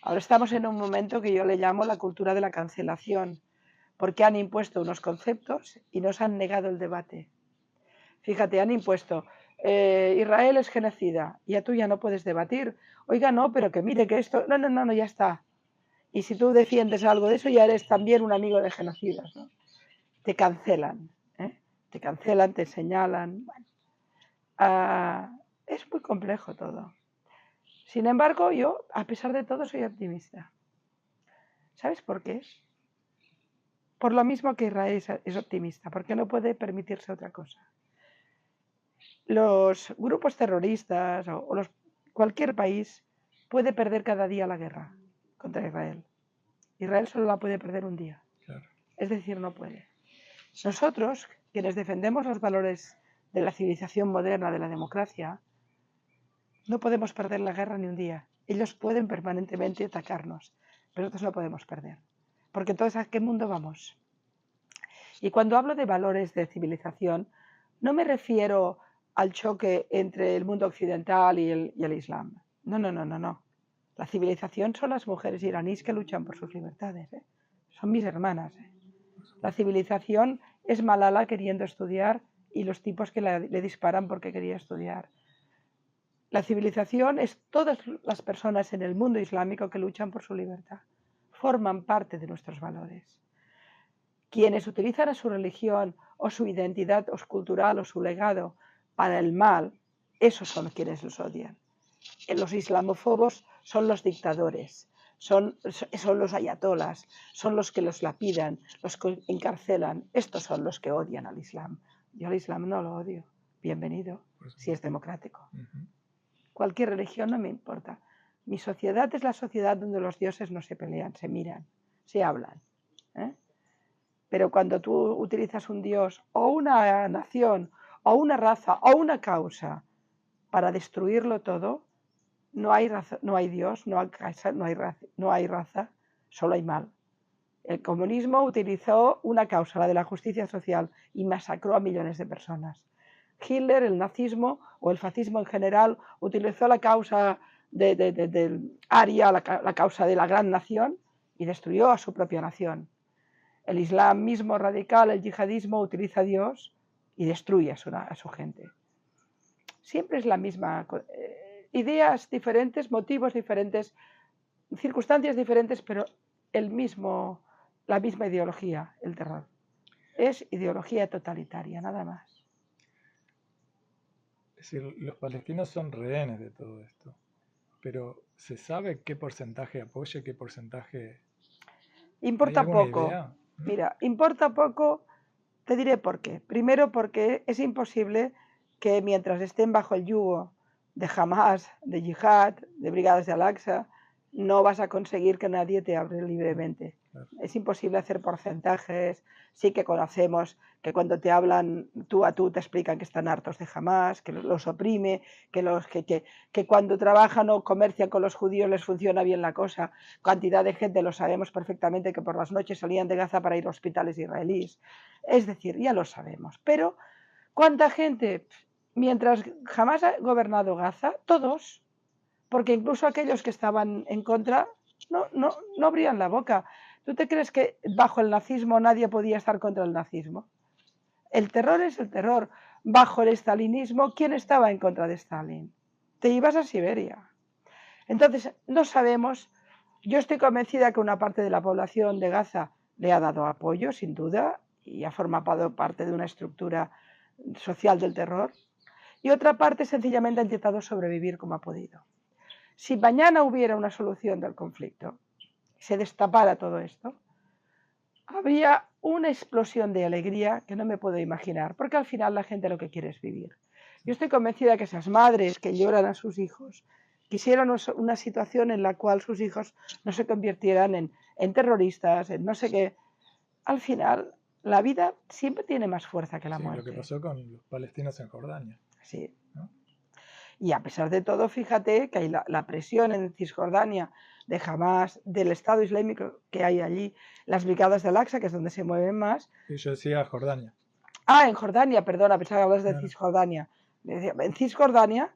[SPEAKER 2] Ahora estamos en un momento que yo le llamo la cultura de la cancelación, porque han impuesto unos conceptos y nos han negado el debate. Fíjate, han impuesto, Israel es genocida, y tú ya no puedes debatir. Oiga, no, pero que mire que esto... No, ya está. Y si tú defiendes algo de eso, ya eres también un amigo de genocidas, ¿no? Te cancelan, ¿eh? Te cancelan, te señalan. Bueno, es muy complejo todo. Sin embargo, yo, a pesar de todo, soy optimista. ¿Sabes por qué? Por lo mismo que Israel es optimista, porque no puede permitirse otra cosa. Los grupos terroristas cualquier país puede perder cada día la guerra contra Israel. Israel solo la puede perder un día.
[SPEAKER 1] Claro.
[SPEAKER 2] Es decir, no puede. Nosotros, quienes defendemos los valores de la civilización moderna, de la democracia, no podemos perder la guerra ni un día. Ellos pueden permanentemente atacarnos, pero nosotros no podemos perder. Porque entonces, ¿a qué mundo vamos? Y cuando hablo de valores de civilización, no me refiero al choque entre el mundo occidental y el Islam. No. La civilización son las mujeres iraníes que luchan por sus libertades. Son mis hermanas. La civilización es Malala queriendo estudiar y los tipos que le disparan porque quería estudiar. La civilización es todas las personas en el mundo islámico que luchan por su libertad. Forman parte de nuestros valores. Quienes utilizan a su religión o su identidad o cultural o su legado para el mal, esos son quienes los odian. Los islamófobos son los dictadores, son los ayatolas, son los que los lapidan, los que encarcelan. Estos son los que odian al Islam. Yo al Islam no lo odio. Bienvenido, si es democrático. Cualquier religión no me importa. Mi sociedad es la sociedad donde los dioses no se pelean, se miran, se hablan. Pero cuando tú utilizas un dios o una nación o una raza o una causa para destruirlo todo, no hay Dios, no hay raza, solo hay mal. El comunismo utilizó una causa, la de la justicia social, y masacró a millones de personas. Hitler, el nazismo o el fascismo en general, utilizó la causa del Aria, la causa de la gran nación, y destruyó a su propia nación. El islam mismo radical, el yihadismo, utiliza a Dios y destruye a su gente. Siempre es la misma, ideas diferentes, motivos diferentes, circunstancias diferentes, pero la misma ideología, el terror. Es ideología totalitaria, nada más.
[SPEAKER 1] Es decir, los palestinos son rehenes de todo esto, pero ¿se sabe qué porcentaje apoya, qué porcentaje...
[SPEAKER 2] Importa
[SPEAKER 1] ¿Hay alguna
[SPEAKER 2] poco.
[SPEAKER 1] idea?
[SPEAKER 2] Mira, importa poco, te diré por qué. Primero porque es imposible que mientras estén bajo el yugo de Hamas, de Yihad, de Brigadas de Al-Aqsa, no vas a conseguir que nadie te hable libremente.
[SPEAKER 1] Claro.
[SPEAKER 2] Es imposible hacer porcentajes. Sí que conocemos que cuando te hablan tú a tú te explican que están hartos de Hamas, que los oprime, que cuando trabajan o comercian con los judíos les funciona bien la cosa. Cantidad de gente, lo sabemos perfectamente, que por las noches salían de Gaza para ir a hospitales israelíes. Es decir, ya lo sabemos. Pero, ¿cuánta gente? Mientras Hamas ha gobernado Gaza, todos, porque incluso aquellos que estaban en contra no abrían la boca. ¿Tú te crees que bajo el nazismo nadie podía estar contra el nazismo? El terror es el terror. Bajo el estalinismo, ¿quién estaba en contra de Stalin? Te ibas a Siberia. Entonces, no sabemos. Yo estoy convencida que una parte de la población de Gaza le ha dado apoyo, sin duda, y ha formado parte de una estructura social del terror, y otra parte sencillamente ha intentado sobrevivir como ha podido. Si mañana hubiera una solución del conflicto, se destapara todo esto, habría una explosión de alegría que no me puedo imaginar, porque al final la gente lo que quiere es vivir. Yo estoy convencida que esas madres que lloran a sus hijos quisieran una situación en la cual sus hijos no se convirtieran en terroristas, en no sé qué. Al final, la vida siempre tiene más fuerza que la muerte.
[SPEAKER 1] Lo que pasó con los palestinos en Jordania.
[SPEAKER 2] Sí. ¿No? Y a pesar de todo, fíjate que hay la presión en Cisjordania de Hamas, del Estado Islámico que hay allí, las brigadas de Al-Aqsa, que es donde se mueven más.
[SPEAKER 1] Y yo decía Jordania.
[SPEAKER 2] Ah, en Jordania, perdona, pensaba que hablas de Cisjordania. En Cisjordania,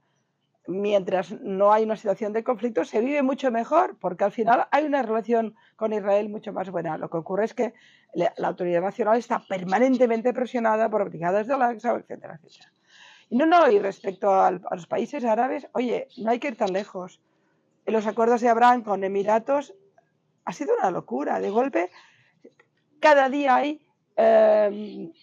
[SPEAKER 2] mientras no hay una situación de conflicto, se vive mucho mejor, porque al final hay una relación con Israel mucho más buena. Lo que ocurre es que la autoridad nacional está permanentemente presionada por brigadas de Al-Aqsa, etcétera, etcétera. Y respecto a los países árabes, oye, no hay que ir tan lejos. En los acuerdos de Abraham con Emiratos ha sido una locura. De golpe, cada día hay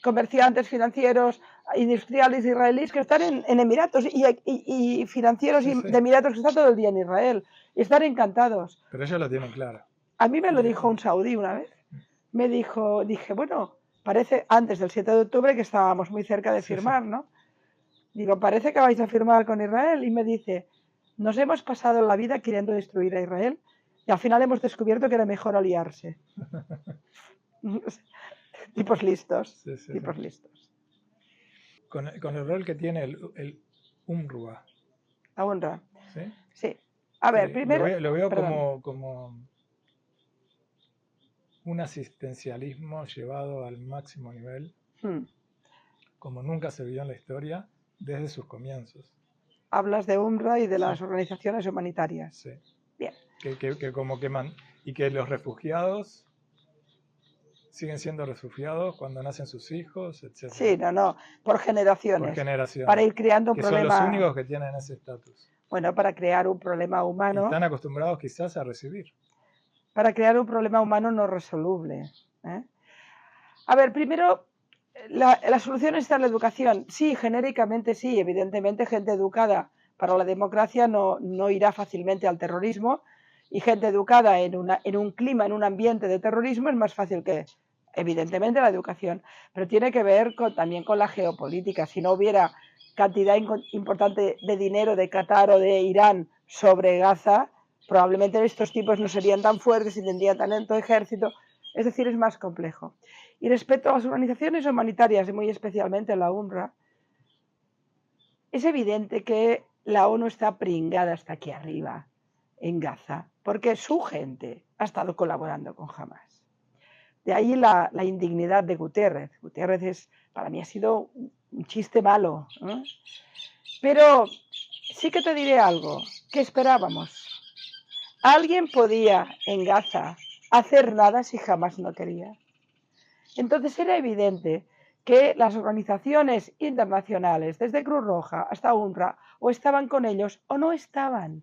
[SPEAKER 2] comerciantes, financieros, industriales israelíes que están en Emiratos y financieros de Emiratos que están todo el día en Israel y están encantados.
[SPEAKER 1] Pero ellos lo tienen claro.
[SPEAKER 2] A mí me lo dijo un saudí una vez. Me dijo, dije, bueno, parece antes del 7 de octubre que estábamos muy cerca de firmar, ¿no? Digo, parece que vais a firmar con Israel. Y me dice, nos hemos pasado la vida queriendo destruir a Israel y al final hemos descubierto que era mejor aliarse. Tipos listos. Tipos listos.
[SPEAKER 1] Con el rol que tiene el UNRWA.
[SPEAKER 2] La UNRWA.
[SPEAKER 1] ¿Sí?
[SPEAKER 2] Sí. A ver, primero...
[SPEAKER 1] Lo veo como un asistencialismo llevado al máximo nivel, como nunca se vio en la historia, desde sus comienzos.
[SPEAKER 2] Hablas de UNRWA y de las organizaciones humanitarias.
[SPEAKER 1] Sí.
[SPEAKER 2] Bien.
[SPEAKER 1] Y que los refugiados siguen siendo refugiados cuando nacen sus hijos, etc.
[SPEAKER 2] Sí, por generaciones.
[SPEAKER 1] Por generaciones.
[SPEAKER 2] Para ir creando un problema.
[SPEAKER 1] Son los únicos que tienen ese estatus.
[SPEAKER 2] Bueno, para crear un problema humano.
[SPEAKER 1] Y están acostumbrados quizás a recibir.
[SPEAKER 2] Para crear un problema humano no resoluble. A ver, primero, la solución está en la educación. Sí, genéricamente sí, evidentemente gente educada para la democracia no irá fácilmente al terrorismo y gente educada en un clima, en un ambiente de terrorismo es más fácil que, evidentemente, la educación. Pero tiene que ver también con la geopolítica. Si no hubiera cantidad importante de dinero de Qatar o de Irán sobre Gaza, probablemente estos tipos no serían tan fuertes y tendrían tanto ejército. Es decir, es más complejo. Y respecto a las organizaciones humanitarias, y muy especialmente la UNRWA, es evidente que la ONU está pringada hasta aquí arriba. en Gaza, porque su gente ha estado colaborando con Hamas. De ahí la indignidad de Guterres. Guterres para mí ha sido un chiste malo, ¿no? Pero sí que te diré algo. ¿Qué esperábamos? ¿Alguien podía en Gaza hacer nada si Hamas no quería? Entonces era evidente que las organizaciones internacionales, desde Cruz Roja hasta UNRWA, o estaban con ellos o no estaban.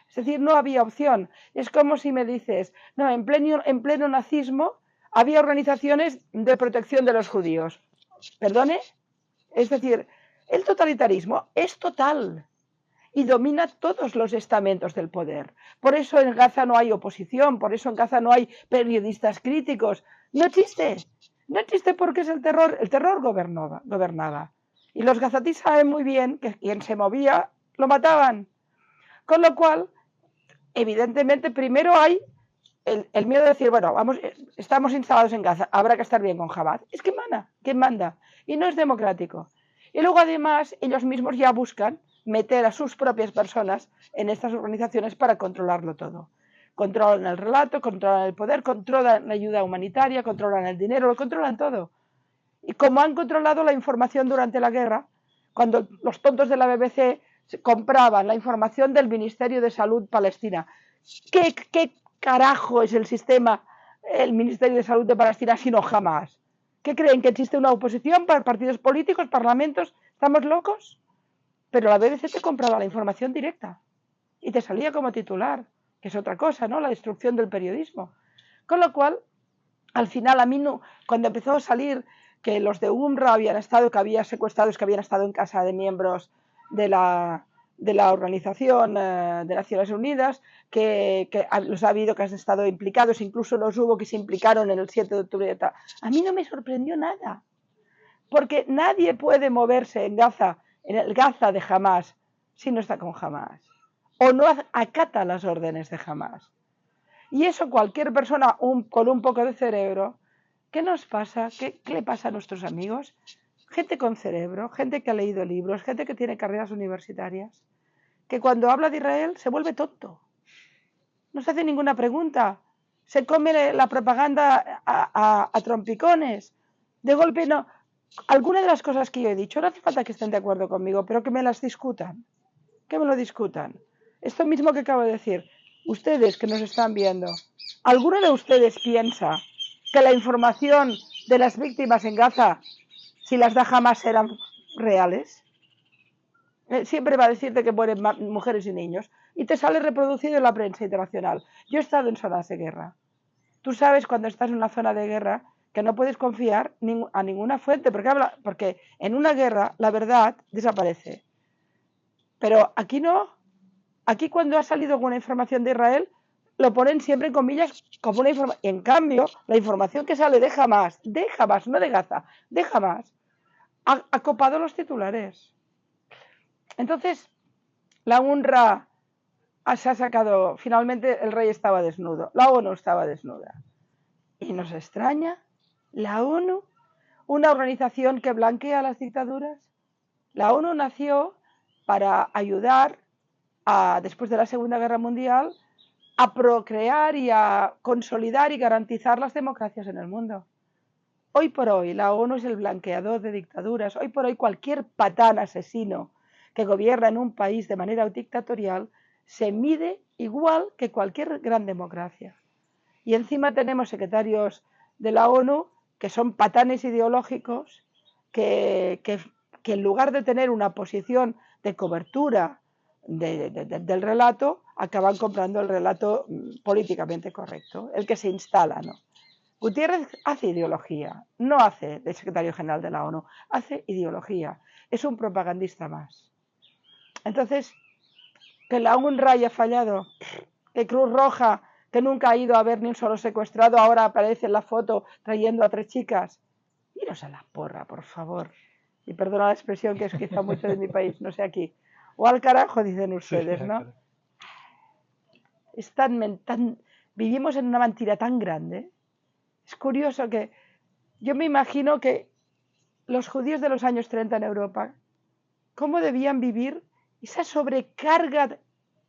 [SPEAKER 2] Es decir, no había opción. Es como si me dices, no, en pleno nazismo había organizaciones de protección de los judíos. ¿Perdone? Es decir, el totalitarismo es total y domina todos los estamentos del poder. Por eso en Gaza no hay oposición, por eso en Gaza no hay periodistas críticos. No existe. No existe porque es el terror gobernaba. Y los gazatíes saben muy bien que quien se movía lo mataban. Con lo cual, evidentemente, primero hay el miedo de decir, bueno, vamos, estamos instalados en Gaza, habrá que estar bien con Hamas. Es que manda, ¿quién manda? Y no es democrático. Y luego, además, ellos mismos ya buscan meter a sus propias personas en estas organizaciones para controlarlo todo. Controlan el relato, controlan el poder, controlan la ayuda humanitaria, controlan el dinero, lo controlan todo. Y como han controlado la información durante la guerra, cuando los tontos de la BBC compraban la información del Ministerio de Salud Palestina, ¿qué carajo es el sistema, el Ministerio de Salud de Palestina, sino Hamas? ¿Qué creen? ¿Que existe una oposición para partidos políticos, parlamentos? ¿Estamos locos? Pero la BBC te compraba la información directa y te salía como titular, que es otra cosa, ¿no? La destrucción del periodismo. Con lo cual, al final, a mí no, cuando empezó a salir que los de UNRWA habían estado, que había secuestrados, que habían estado en casa de miembros de la Organización de Naciones Unidas, que los ha habido que han estado implicados, incluso los hubo que se implicaron en el 7 de octubre. A mí no me sorprendió nada, porque nadie puede moverse en Gaza, en el Gaza de Hamas, si no está con Hamas, o no acata las órdenes de Hamas. Y eso cualquier persona con un poco de cerebro, ¿qué nos pasa? ¿Qué le pasa a nuestros amigos? Gente con cerebro, gente que ha leído libros, gente que tiene carreras universitarias, que cuando habla de Israel se vuelve tonto. No se hace ninguna pregunta. Se come la propaganda a trompicones. De golpe no. Algunas de las cosas que yo he dicho no hace falta que estén de acuerdo conmigo, pero que me las discutan. Que me lo discutan. Esto mismo que acabo de decir. Ustedes que nos están viendo, ¿alguno de ustedes piensa que la información de las víctimas en Gaza, si las da Hamas, eran reales? Siempre va a decirte que mueren mujeres y niños y te sale reproducido en la prensa internacional. Yo he estado en zonas de guerra. Tú sabes cuando estás en una zona de guerra que no puedes confiar a ninguna fuente porque en una guerra la verdad desaparece. Pero aquí no. Aquí cuando ha salido alguna información de Israel lo ponen siempre en comillas como una información. En cambio, la información que sale de Hamas, no de Gaza, de Hamas, ha copado los titulares. Entonces, la UNRWA se ha sacado, finalmente el rey estaba desnudo, la ONU estaba desnuda. Y nos extraña, la ONU, una organización que blanquea las dictaduras. La ONU nació para ayudar después de la Segunda Guerra Mundial a procrear y a consolidar y garantizar las democracias en el mundo. Hoy por hoy la ONU es el blanqueador de dictaduras. Hoy por hoy cualquier patán asesino que gobierna en un país de manera dictatorial se mide igual que cualquier gran democracia. Y encima tenemos secretarios de la ONU que son patanes ideológicos que en lugar de tener una posición de cobertura del relato, acaban comprando el relato políticamente correcto, el que se instala, ¿no? Gutiérrez hace ideología, no hace de secretario general de la ONU, hace ideología, es un propagandista más. Entonces, que la UNRWA haya fallado, que Cruz Roja, que nunca ha ido a ver ni un solo secuestrado, ahora aparece en la foto trayendo a 3 chicas. Iros a la porra, por favor. Y perdona la expresión que es quizá mucho de mi país, no sé aquí. O al carajo, dicen ustedes, ¿no? Es vivimos en una mentira tan grande. Es curioso que yo me imagino que los judíos de los años 30 en Europa, ¿cómo debían vivir esa sobrecarga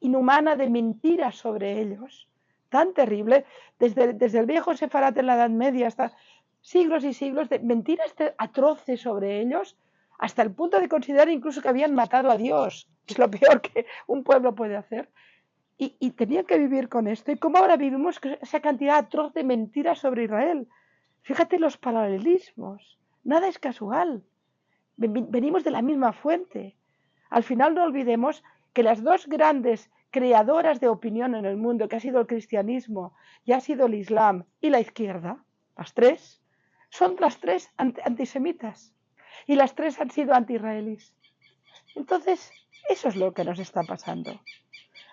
[SPEAKER 2] inhumana de mentiras sobre ellos, tan terrible, desde el viejo Sefarat en la Edad Media hasta siglos y siglos de mentiras atroces sobre ellos, hasta el punto de considerar incluso que habían matado a Dios, que es lo peor que un pueblo puede hacer. Y tenían que vivir con esto. ¿Y cómo ahora vivimos esa cantidad atroz de mentiras sobre Israel? Fíjate los paralelismos. Nada es casual. Venimos de la misma fuente. Al final no olvidemos que las dos grandes creadoras de opinión en el mundo, que ha sido el cristianismo y ha sido el islam y la izquierda, las tres, son las tres antisemitas. Y las tres han sido anti-israelíes. Entonces, eso es lo que nos está pasando.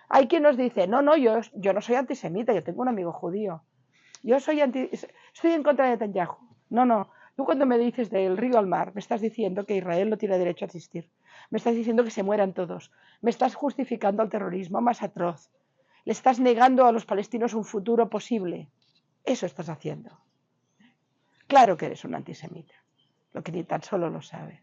[SPEAKER 2] Hay quien nos dice, no, yo no soy antisemita, yo tengo un amigo judío. Estoy en contra de Netanyahu. No, tú cuando me dices del río al mar, me estás diciendo que Israel no tiene derecho a existir. Me estás diciendo que se mueran todos. Me estás justificando el terrorismo más atroz. Le estás negando a los palestinos un futuro posible. Eso estás haciendo. Claro que eres un antisemita, lo que ni tan solo lo sabes.